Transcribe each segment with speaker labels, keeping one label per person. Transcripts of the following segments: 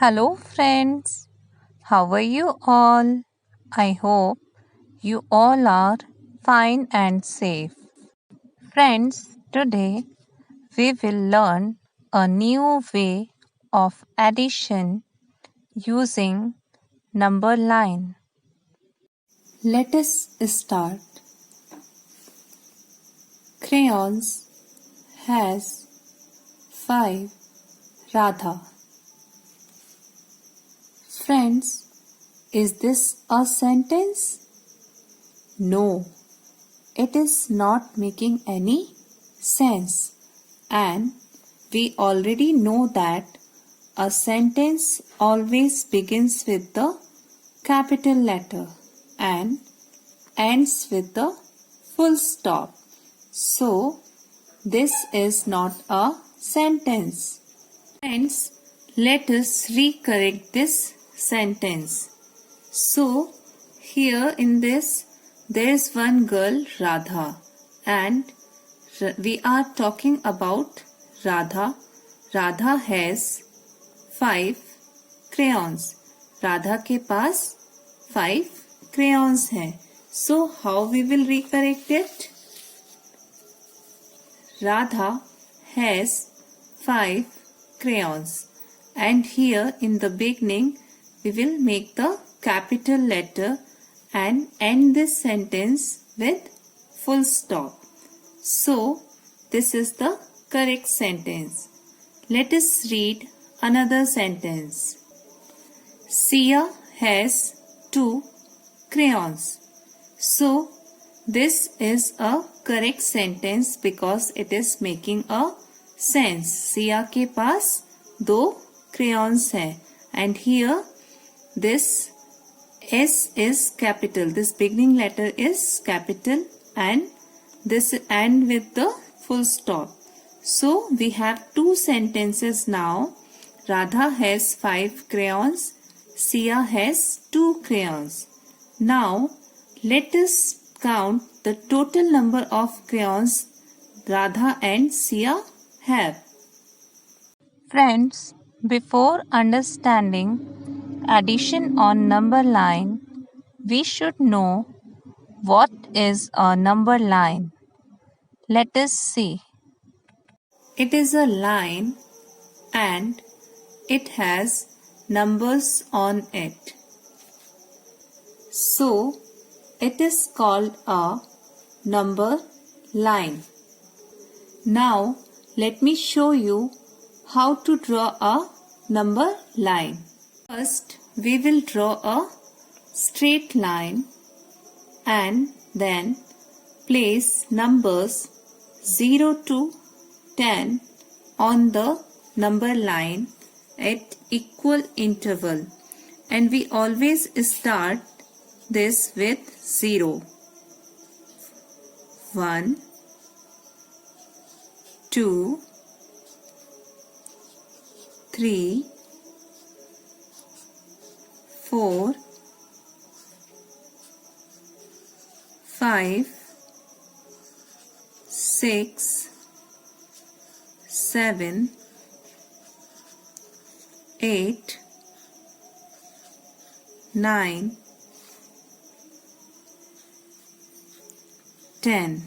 Speaker 1: Hello, friends. How are you all? I hope you all are fine and safe. Friends, today we will learn a new way of addition using number line.
Speaker 2: Let us start. Crayons has 5. Radha. Friends, is this a sentence? No, it is not making any sense. And we already know that a sentence always begins with the capital letter and ends with the full stop. So, this is not a sentence. Friends, let us recorrect this sentence. So, here in this, there is one girl, Radha, and we are talking about Radha. Radha has 5 crayons. Radha के पास 5 crayons हैं. So, how we will recorrect it? Radha has 5 crayons, and here in the beginning we will make the capital letter and end this sentence with full stop. So, this is the correct sentence. Let us read another sentence. Sia has 2 crayons. So, this is a correct sentence because it is making a sense. Siya के पास 2 crayons हैं, and here this S is capital. This beginning letter is capital and this end with the full stop. So we have 2 sentences now. Radha has 5 crayons. Sia has 2 crayons. Now let us count the total number of crayons Radha and Sia have.
Speaker 1: Friends, before understanding addition on number line, we should know what is a number line. Let us see.
Speaker 2: It is a line and it has numbers on it. So, it is called a number line. Now, let me show you how to draw a number line. First, we will draw a straight line and then place numbers 0 to 10 on the number line at equal interval, and we always start this with 0. 1, 2, 3, 4, 5, 6, 7, 8, 9, 10.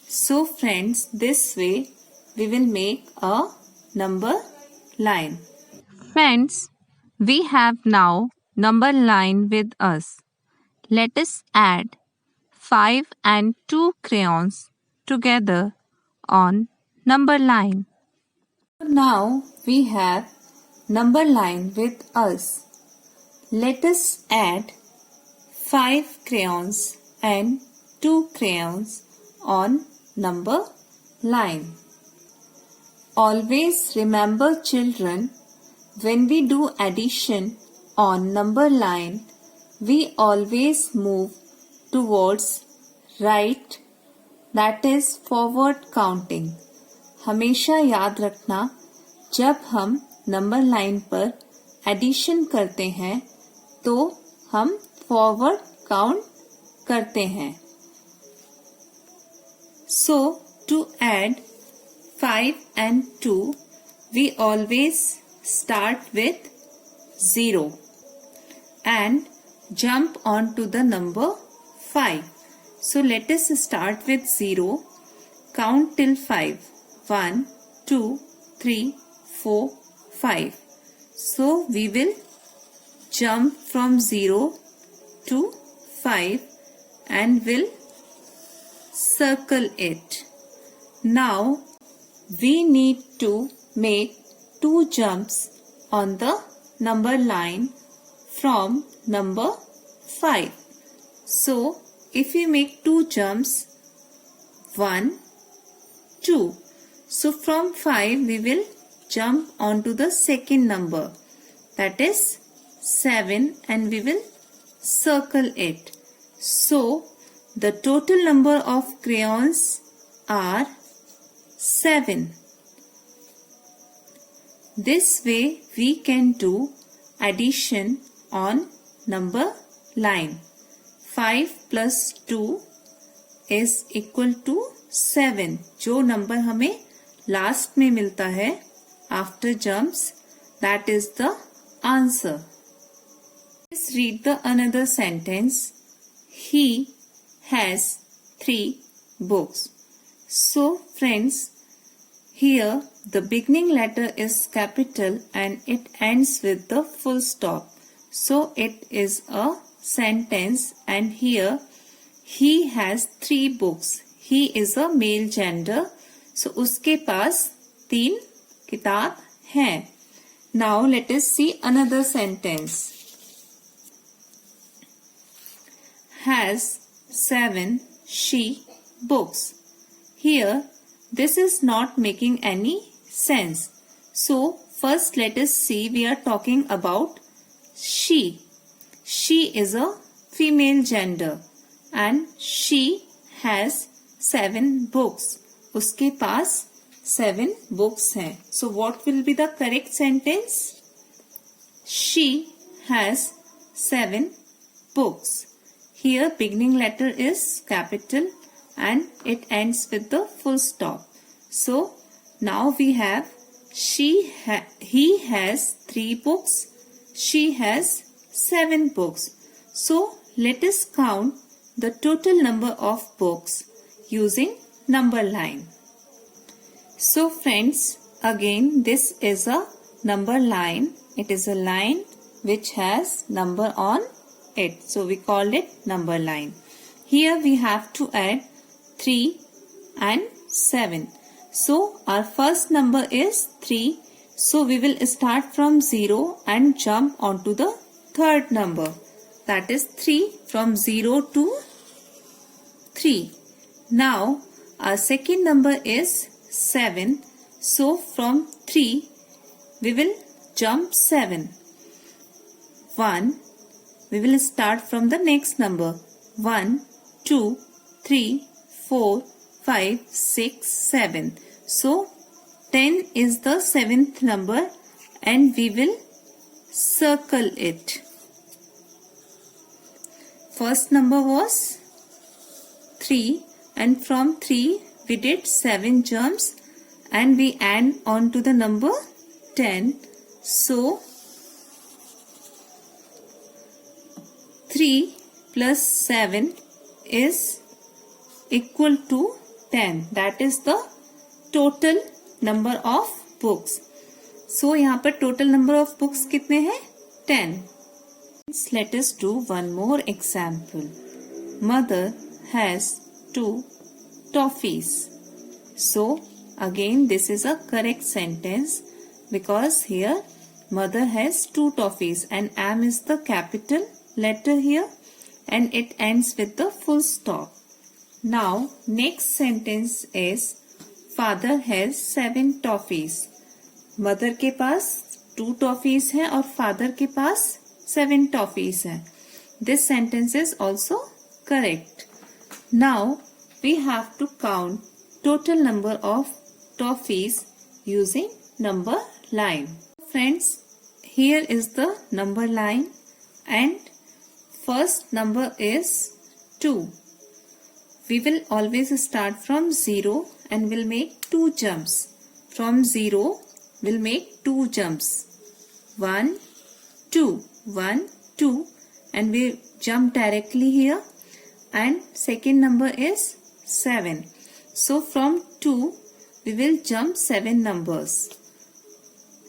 Speaker 2: So friends, this way we will make a number line.
Speaker 1: Friends, we have now number line with us. Let us add 5 and 2 crayons together on number line.
Speaker 2: Now we have number line with us. Let us add 5 crayons and 2 crayons on number line. Always remember, children, when we do addition on number line, we always move towards right, that is forward counting. हमेशा याद रखना, जब हम number line पर addition करते हैं तो हम फॉरवर्ड काउंट करते हैं. So, to add 5 and 2, we always start with 0 and jump on to the number 5. So let us start with 0. Count till 5. 1, 2, 3, 4, 5. So we will jump from 0 to 5 and will circle it. Now we need to make 2 jumps on the number line from number 5. So if we make 2 jumps, 1, 2. So from 5 we will jump onto the second number, that is 7, and we will circle it. So the total number of crayons are 7. This way we can do addition on number line. 5 plus 2 is equal to 7. जो number हमें last में मिलता है after jumps, that is the answer. Let's read the another sentence. He has 3 books. So friends, here the beginning letter is capital and it ends with the full stop. So it is a sentence, and here he has 3 books. He is a male gender. So उसके पास 3 किताब हैं. Now let us see another sentence. Has 7 she books. Here this is not making any sense. So first let us see, we are talking about she. She is a female gender and she has 7 books. उसके पास 7 books हैं. So what will be the correct sentence? She has 7 books. Here beginning letter is capital and it ends with the full stop. So now we have he has 3 books. She has 7 books. So let us count the total number of books using number line. So friends, again this is a number line. It is a line which has number on it. So we call it number line. Here we have to add 3 and 7. So our first number is 3. So we will start from 0 and jump onto the third number. That is 3, from 0 to 3. Now our second number is 7. So from 3 we will jump 7. 1. We will start from the next number. 1, 2, 3, 4, 5, 6, 7. So 10 is the 7th number and we will circle it. First number was 3 and from 3 we did 7 jumps and we add on to the number 10. So 3 plus 7 is equal to 10. That is the total number of books. So यहाँ पर total number of books कितने हैं? 10. Let us do one more example. Mother has 2 toffees. So again this is a correct sentence because here mother has 2 toffees and M is the capital letter here and it ends with the full stop. Now next sentence is father has 7 toffees. Mother के पास 2 toffees हैं और father के पास 7 toffees हैं. This sentence is also correct. Now we have to count total number of toffees using number line. Friends, here is the number line and first number is 2. We will always start from 0 and will make 2 jumps. From 0 we'll make 2 jumps. 1, 2. 1, 2, and we jump directly here, and second number is 7. So from 2 we will jump 7 numbers,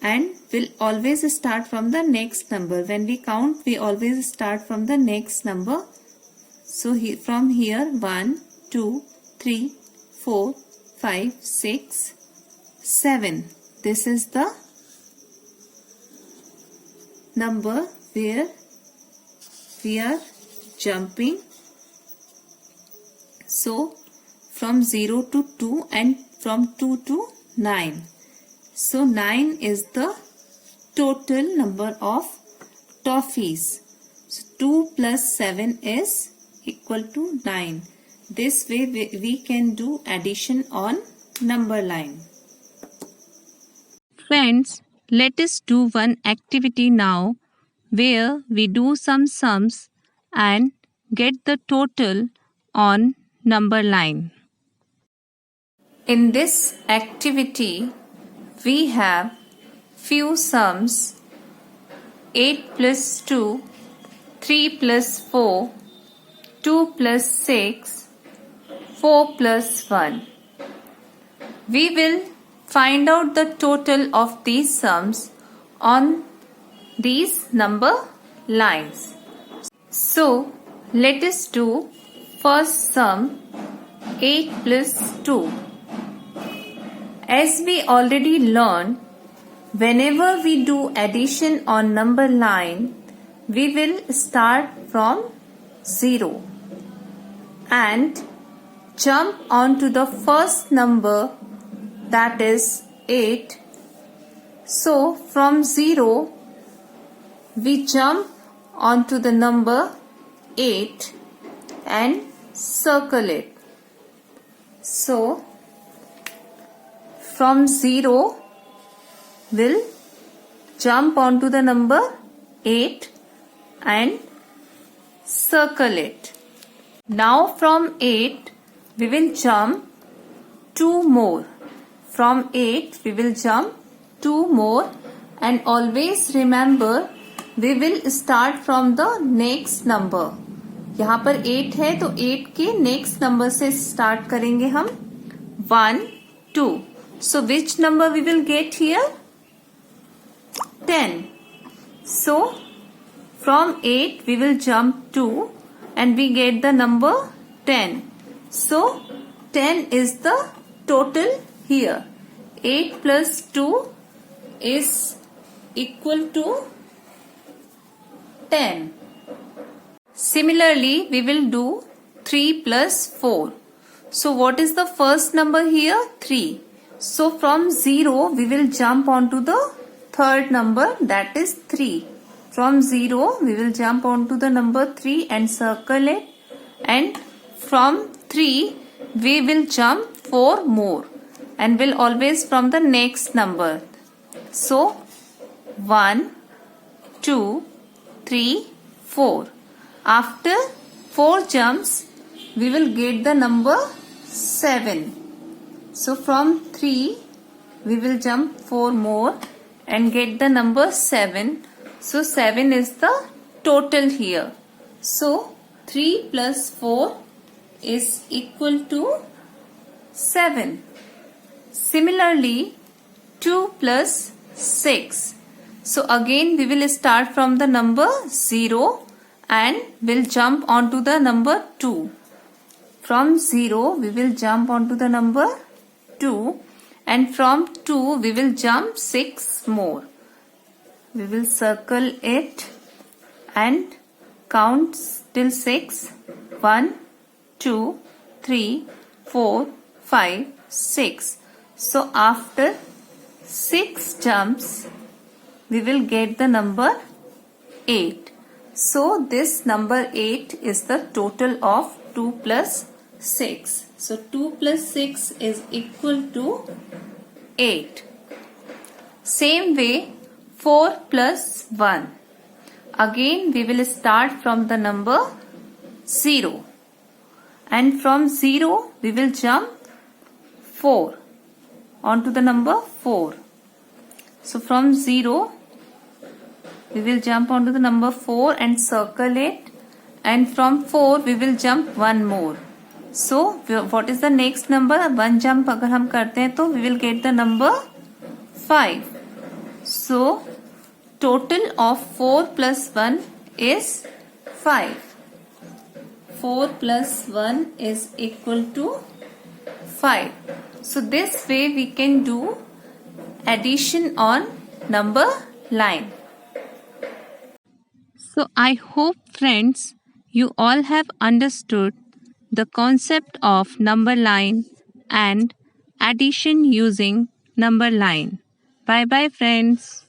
Speaker 2: and we'll always start from the next number. When we count, we always start from the next number. So from here 1, 2, 3, 4, 5, 6, 7. This is the number where we are jumping. So from 0 to 2 and from 2 to 9. So 9 is the total number of toffees. So 2 plus 7 is equal to 9. This way we can do addition on number line.
Speaker 1: Friends, let us do one activity now where we do some sums and get the total on number line.
Speaker 2: In this activity, we have few sums: 8 plus 2, 3 plus 4, 2 plus 6, 4 plus 1. We will find out the total of these sums on these number lines. So, let us do first sum, 8 plus 2. As we already learned, whenever we do addition on number line, we will start from 0 and jump onto the first number, that is 8. So from 0 we jump onto the number 8 and circle it. So from 0 we'll jump onto the number 8 and circle it. Now from 8 we will jump 2 more. From 8 we will jump 2 more, and always remember we will start from the next number. यहाँ पर 8 है तो 8 के next number से start करेंगे हम. 1, 2. So which number we will get here? 10. So from 8 we will jump 2 and we get the number 10. So 10 is the total here. 8 plus 2 is equal to 10. Similarly, we will do 3 plus 4. So what is the first number here? 3. So from 0 we will jump onto the third number, that is 3. From 0 we will jump onto the number 3 and circle it, and from 3 we will jump 4 more and will always from the next number. So 1, 2, 3, 4. After 4 jumps we will get the number 7. So from 3 we will jump 4 more and get the number 7. So 7 is the total here. So 3 plus 4 is equal to 7. Similarly, 2 plus 6. So again we will start from the number 0 and will jump onto the number 2. From 0 we will jump onto the number 2, and from 2 we will jump 6 more. We will circle it and count till 6. 1, 2, 3, 4, 5, 6. So after 6 jumps we will get the number 8. So this number 8 is the total of 2 plus 6. So 2 plus 6 is equal to 8. Same way 4 plus 1. Again we will start from the number 0. And from 0 we will jump 4 onto the number 4. So from 0 we will jump onto the number 4 and circle it, and from 4 we will jump one more. So what is the next number? One jump अगर हम करते हैं तो we will get the number 5. So total of 4 plus 1 is 5. 4 plus 1 is equal to 5. So this way we can do addition on number line.
Speaker 1: So I hope friends you all have understood the concept of number line and addition using number line. Bye bye friends.